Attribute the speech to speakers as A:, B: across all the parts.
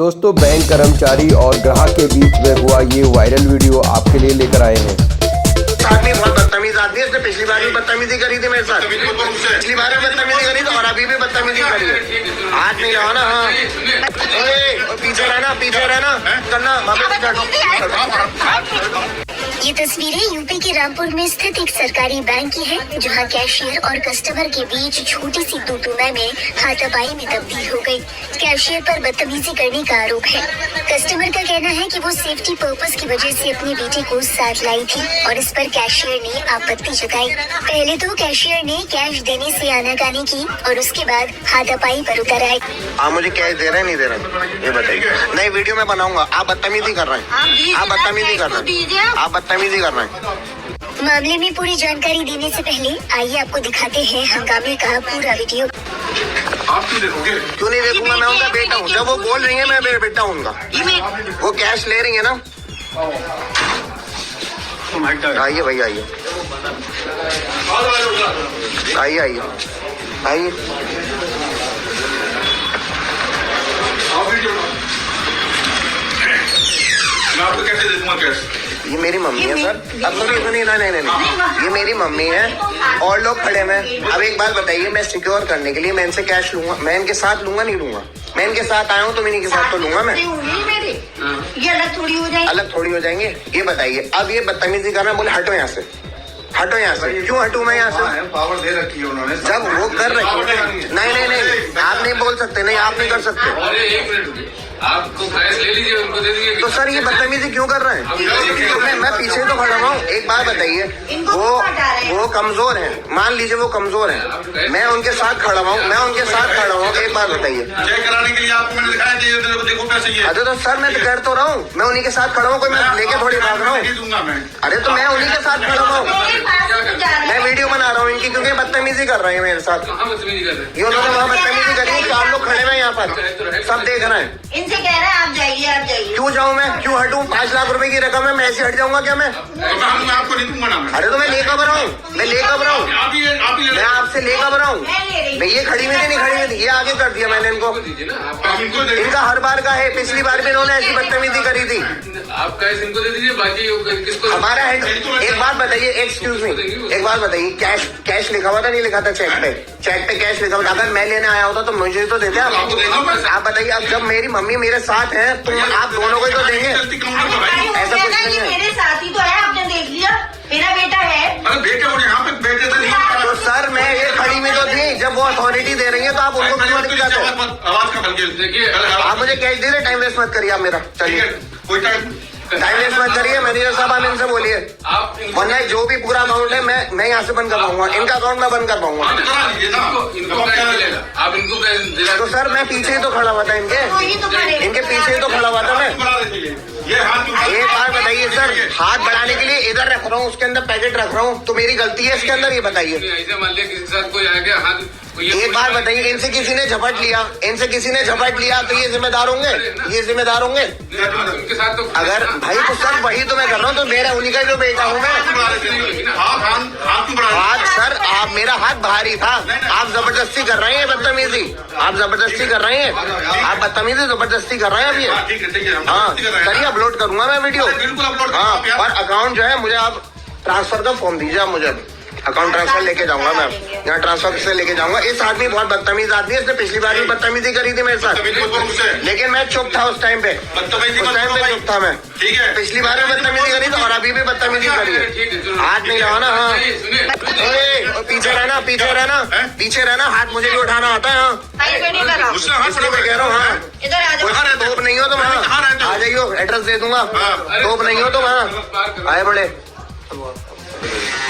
A: दोस्तों बैंक कर्मचारी और ग्राहक के बीच में हुआ ये वायरल वीडियो आपके लिए लेकर आए हैं।
B: आदमी बहुत बदतमीज आदमी है। इसने पिछली बार भी बदतमीजी करी थी मेरे साथ, पिछली बार भी बदतमीजी करी थी और अभी भी बदतमीजी करी है। हाथ नहीं लगाना। हाँ पीछे रहना करना।
C: ये तस्वीरें यूपी के रामपुर में स्थित एक सरकारी बैंक की है, जहां कैशियर और कस्टमर के बीच छोटी सी तू-तू-मैं में हाथापाई में तब्दील हो गई। कैशियर पर बदतमीजी करने का आरोप है। कस्टमर का कहना है कि वो सेफ्टी पर्पस की वजह से अपनी बेटी को साथ लाई थी और इस पर कैशियर ने आपत्ति जताई। पहले तो कैशियर ने कैश देने से आनाकानी की और उसके बाद हाथापाई पर उतर आए।
B: आप मुझे कैश दे रहे हैं नहीं दे रहे ये बताइए। नई वीडियो में बनाऊंगा। आप बदतमीजी कर रहे हैं, आप बदतमीजी कर रहे हैं, आप बदतमीजी कर रहे हैं।
C: मामले में पूरी जानकारी देने से पहले आइए आपको दिखाते हैं हंगामे का पूरा वीडियो।
D: आप क्यों देखोगे?
B: क्यों नहीं देखूंगा? मैं उनका बेटा हूँ। जब वो बोल रही है मैं मेरा बेटा हूँ उनका। वो कैश ले रही है ना। आइए भाई आइए आइए आइए आइए।
D: मैं आपको कैसे दे दूंगा कैश?
B: ये मेरी मम्मी है सर। अब सुनिए नहीं, ये मेरी मम्मी है और लोग खड़े हैं। अब एक बात बताइए, मैं सिक्योर करने के लिए मैं इनसे कैश लूंगा? मैं इनके साथ लूंगा नहीं लूंगा? मैं इनके साथ आया हूँ तो मैं इनके साथ तो लूंगा। मैं
C: ये अलग थोड़ी हो जाएगी।
B: अलग थोड़ी हो जाएंगे? ये बताइए। अब ये बदतमीजी कर रहे हैं, बोले हटो यहाँ से, हटो यहाँ से। क्यों हटूं मैं यहाँ से?
D: पावर दे रखी है उन्होंने।
B: जब वो कर रहे हैं। नहीं आप नहीं बोल सकते। नहीं आप नहीं कर सकते।
E: अरे एक मिनट, आपको कैश ले लीजिए, उनको दे दीजिए।
B: तो सर ये बदतमीजी क्यों कर रहे हैं? मैं पीछे तो खड़ा हूँ। एक बात बताइए, वो कमजोर है, मान लीजिए वो कमजोर है, मैं उनके साथ खड़ा हूँ, एक बात बताइए।
D: चेक कराने के लिए आपको मैंने दिखाया देखो पैसे ये।
B: अरे तो सर मैं तो कर तो रहा हूँ, मैं उन्हीं के साथ खड़ा हूँ, कोई मैं लेके थोड़ी भाग रहा हूँ।
D: दूंगा मैं।
B: अरे तो मैं उन्हीं के साथ खड़ा हूँ, मैं वीडियो बना रहा हूँ इनकी, क्योंकि बदतमीजी कर रहे हैं मेरे साथ।
E: कहाँ बदतमीजी कर रहे हैं?
B: ये उन्होंने वहाँ बदतमीजी करी है। 4 लोग खड़े हैं यहाँ पर, सब देख रहे हैं।
C: इनसे कह रहे हैं आप जाइए।
B: क्यों जाऊँ मैं? क्यों हटूँ? 5 लाख रुपए की रकम है, मैं ऐसे हट जाऊंगा क्या मैं?
D: मैं आपको नहीं दूंगा ना।
B: अरे तो मैं ले कब रहा हूँ?
D: आप ही
B: मैं आपसे ले कब रहा हूँ? मैं ये खड़ी हुई थी नहीं खड़ी हुई थी, ये आगे कर दिया मैंने इनको।
E: दीजिए ना
D: आप इनको दे।
B: इनका हर बार का है, पिछली बार भी इन्होंने ऐसी बदतमीजी करी थी।
E: आप कैश इनको दे दीजिए, बाकी किसको?
B: हमारा है। एक बात बताइए, एक्सक्यूज मी, एक बात बताइए, कैश लिखा हुआ था नहीं लिखा था चेक पे? चेक पे कैश लिखा हुआ था। अगर मैं लेने आया होता तो मुझे तो देते आप। आप बताइए, अब जब मेरी मम्मी मेरे साथ है तो आप दोनों को ही तो देंगे। ऐसा कुछ नहीं है।
C: मेरे साथ ही तो है, आपने देख लिया, मेरा बेटा है।
D: अरे बेटे और यहाँ पे बेटे तो नहीं।
B: तो सर मैं ये खड़ी में तो थी, जब वो अथॉरिटी दे रही है तो आप उनको क्यों नहीं दिखाते?
D: आवाज का बल्कि देखिए।
B: आप मुझे कैश दे रहे, टाइम वेस्ट मत करिए आप मेरा। चलिए
D: कोई टाइम
B: वेस्ट मत करिए। मैनेजर साहब आप इनसे बोलिए,
E: आप
B: वरना जो भी पूरा अमाउंट है मैं यहाँ से बंद कर पाऊंगा, इनका अकाउंट मैं बंद कर पाऊंगा।
D: करा लीजिए ना।
E: इनको कैश मिलेगा, आप इनको कैश दिला।
B: तो सर मैं पीछे ही तो खड़ा हुआ था, इनके पीछे ही तो खड़ा हुआ था मैं।
D: ये हाथ
B: एक बार बताइए सर, हाथ बढ़ाने के लिए इधर रख रहा हूँ, उसके अंदर पैकेट रख रहा हूँ, तो मेरी गलती है इसके अंदर? ये बताइए।
E: ऐसे मान लिया किसी के साथ कोई आ गया, हाथ
B: एक बार बताइए, इनसे किसी ने झपट लिया तो ये जिम्मेदार होंगे?
E: उनके साथ तो
B: अगर भाई तो सर वही तो मैं कर रहा हूँ, तो मेरा उन्हीं का जो बेटा हूँ मैं। हाथ सर आप, मेरा हाथ भारी था, आप जबरदस्ती कर रहे हैं बदतमीजी, आप जबरदस्ती कर रहे हैं, आप बदतमीजी जबरदस्ती कर रहे हैं अभी। हाँ करिए, अपलोड करूंगा मैं वीडियो। हाँ और अकाउंट जो है मुझे आप ट्रांसफर का फॉर्म दीजिए, आप मुझे अकाउंट ट्रांसफर लेके जाऊंगा मैं, यहाँ ट्रांसफर से लेके जाऊंगा। इस आदमी बहुत बदतमीज आदमी है, इसने पिछली बार भी बदतमीजी करी थी मेरे साथ, लेकिन मैं चुप था उस टाइम पे, चुप था मैं।
D: ठीक है,
B: पिछली बार भी बदतमीजी करी थी और अभी भी बदतमीजी करी है। हाथ नहीं लगाना। हाँ पीछे रहना, हाथ मुझे भी उठाना आता है। हाँ इसलिए मैं कह रहा हूँ। हाँ तोप नहीं हो तो वहाँ आ जाइयो, एड्रेस दे दूंगा। तोप नहीं हो तो वहाँ आए बड़े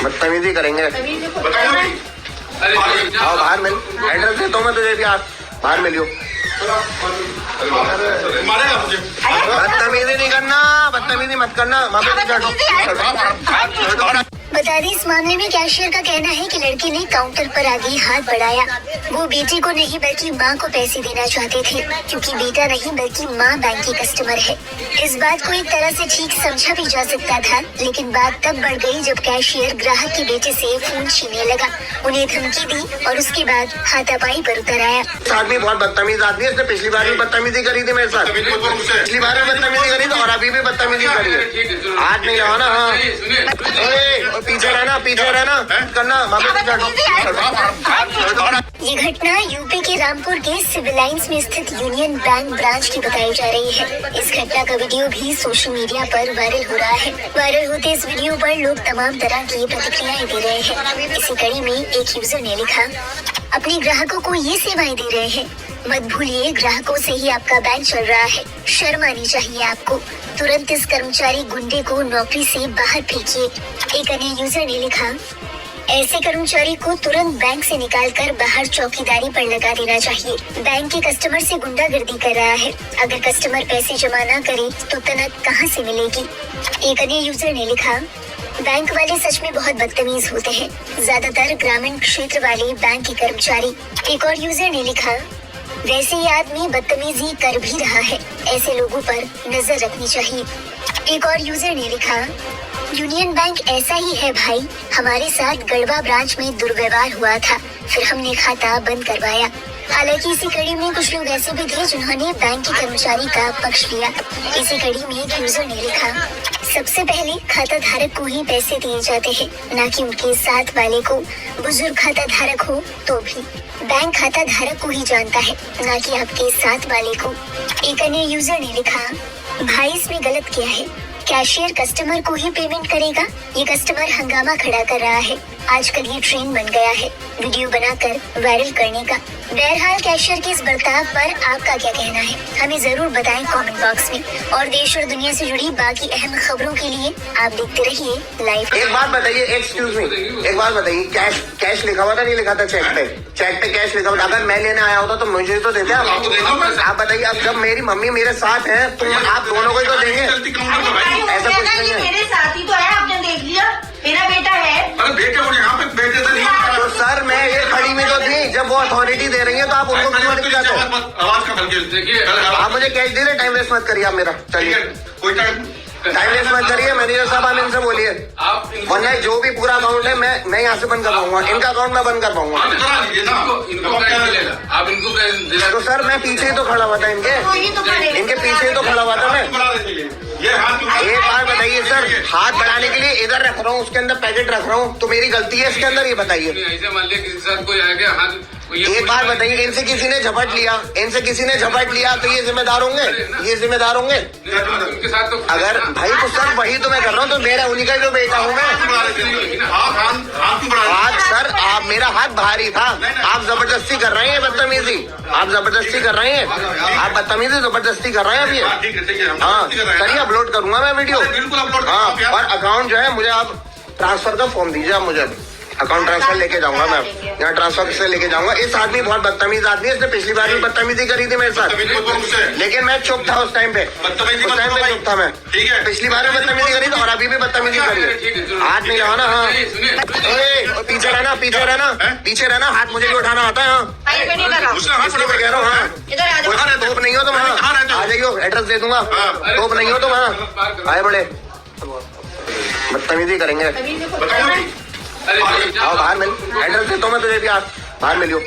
B: बदतमीजी करेंगे। आओ बाहर मिल, एड्रेस देता हूँ मैं तुझे भी, आप बाहर मिलियो। बदतमीजी नहीं करना, बदतमीजी मत करना।
C: बता दें, इस मामले में कैशियर का कहना है कि लड़के ने काउंटर पर आगे हाथ बढ़ाया। वो बेटे को नहीं बल्कि मां को पैसे देना चाहते थे, क्योंकि बेटा नहीं बल्कि मां बैंक की कस्टमर है। इस बात को एक तरह से ठीक समझा भी जा सकता था, लेकिन बात तब बढ़ गई जब कैशियर ग्राहक के बेटे से फोन छीनने लगा, उन्हें धमकी दी और उसके बाद हाथापाई पर उतर आया।
B: इस आदमी बहुत बदतमीज आदमी है। इसने पिछली बार भी बदतमीजी करी थी मेरे साथ, पिछली बार भी बदतमीजी करी थी और अभी भी बदतमीजी करी है। हाथ नहीं लगाना। हाँ, पीछे रहना, पीछे रहना करना।
C: ये घटना यूपी के रामपुर के सिविल लाइंस में स्थित यूनियन बैंक ब्रांच की बताई जा रही है। इस घटना का वीडियो भी सोशल मीडिया पर वायरल हो रहा है। वायरल होते इस वीडियो पर लोग तमाम तरह की प्रतिक्रियाएं दे रहे हैं। इसी कड़ी में एक यूजर ने लिखा, अपने ग्राहकों को ये सेवाएं दे रहे हैं, मत भूलिए ग्राहकों से ही आपका बैंक चल रहा है। शर्म आनी चाहिए आपको। तुरंत इस कर्मचारी गुंडे को नौकरी से बाहर फेंकिए। एक अन्य यूजर ने लिखा, ऐसे कर्मचारी को तुरंत बैंक से निकालकर बाहर चौकीदारी पर लगा देना चाहिए। बैंक के कस्टमर से गुंडागर्दी कर रहा है। अगर कस्टमर पैसे जमा न करे तो तनख कहां से मिलेगी। एक अन्य यूजर ने लिखा, बैंक वाले सच में बहुत बदतमीज होते हैं, ज्यादातर ग्रामीण क्षेत्र वाले बैंक के कर्मचारी। एक और यूजर ने लिखा, वैसे ये आदमी बदतमीजी कर भी रहा है, ऐसे लोगों पर नजर रखनी चाहिए। एक और यूजर ने लिखा, यूनियन बैंक ऐसा ही है भाई, हमारे साथ गढ़वा ब्रांच में दुर्व्यवहार हुआ था, फिर हमने खाता बंद करवाया। हालांकि इसी कड़ी में कुछ लोग ऐसे भी थे जिन्होंने बैंक के कर्मचारी का पक्ष लिया। इसी कड़ी में एक यूजर ने लिखा, सबसे पहले खाता धारक को ही पैसे दिए जाते हैं, न कि उनके साथ वाले को। बुजुर्ग खाता धारक हो तो भी बैंक खाता धारक को ही जानता है, न कि आपके साथ वाले को। एक अन्य यूजर ने लिखा, भाई इसमें गलत क्या है, कैशियर कस्टमर को ही पेमेंट करेगा। ये कस्टमर हंगामा खड़ा कर रहा है। आजकल ये ट्रेंड बन गया है वीडियो बनाकर वायरल करने का। बहरहाल कैशियर के इस बर्ताव पर आपका क्या कहना है, हमें जरूर बताएं कमेंट बॉक्स में। और देश और दुनिया से जुड़ी बाकी अहम खबरों के लिए आप देखते रहिए लाइव।
B: एक बात बताइए, एक्सक्यूज मी, एक बात बताइए, कैश लिखा हुआ था नहीं लिखा था चेक पे? चेक पे कैश लिखा हुआ था। अगर मैं लेने आया होता तो मुझे तो देते आप। आप बताइए, अब जब मेरी मम्मी मेरे साथ है तो आप दोनों को ही तो देंगे। ऐसा कुछ नहीं है।
F: मेरे साथ ही तो है, आपने देख लिया, मेरा बेटा है।
D: अरे बेटे और यहाँ पे बेटे से नहीं।
B: तो सर मैं ये खड़ी में तो थी, जब वो अथॉरिटी दे रही है तो आप उनको क्यों मत दिखाते?
D: आवाज का बल्कि देखिए,
B: आप मुझे कैश दे रहे, टाइम वेस्ट मत करिए आप मेरा। चलिए,
D: कोई
B: टाइम वेस्ट मत करिए। मैनेजर साहब आप इनसे बोलिए, वरना जो भी पूरा अकाउंट है मैं यहाँ से बंद कर पाऊंगा, इनका अकाउंट मैं बंद कर पाऊंगा।
E: आप इनको दिला।
B: तो सर मैं पीछे ही तो खड़ा हुआ था, इनके पीछे ही तो खड़ा हुआ था मैं। एक बार बताइए सर, हाथ बढ़ाने के लिए इधर रख रहा हूँ, उसके अंदर पैकेट रख रहा हूँ, तो मेरी गलती है इसके अंदर? ये बताइए।
E: ऐसे मान लिया किसी के साथ कोई आ गया हाथ।
B: एक बार बताइए, इनसे किसी ने झपट लिया, इनसे किसी ने झपट लिया तो ये जिम्मेदार होंगे? ये जिम्मेदार होंगे?
E: उनके साथ तो
B: अगर भाई तो सर वही तो मैं कर रहा हूँ, तो मेरा उन्हीं का जो बेटा हूँ मैं। हाथ सर, आप मेरा हाथ भारी था, आप जबरदस्ती कर रहे हैं बदतमीजी, आप जबरदस्ती कर रहे हैं, आप बदतमीजी जबरदस्ती कर रहे हैं अभी। हाँ करिए, अपलोड करूंगा मैं वीडियो। हाँ, और अकाउंट जो है मुझे आप ट्रांसफर का फॉर्म दीजिए, आप मुझे अकाउंट ट्रांसफर लेके जाऊंगा मैं, यहाँ ट्रांसफर से लेके जाऊंगा। इस आदमी बहुत बदतमीज आदमी है, इसने पिछली बार भी बदतमीजी करी थी मेरे साथ, लेकिन मैं चुप था उस टाइम पे, उस टाइम पे चुप था मैं। पिछली बार भी बदतमीजी करी थी और अभी भी बदतमीजी करी है। हाथ नहीं लगाना। हाँ, पीछे रहना, पीछे रहना, पीछे रहना। हाथ मुझे भी उठाना आता है। हाँ, इसलिए मैं कह रहा हूँ। हाँ, तोप नहीं हो तो वहाँ आ जाइयो, एड्रेस दे दूंगा। तोप नहीं हो तो वहाँ आए, बड़े बदतमीजी करेंगे। आओ बाहर मिल, एड्रेस देता हूँ मैं तुझे भी, आप बाहर मिलियो।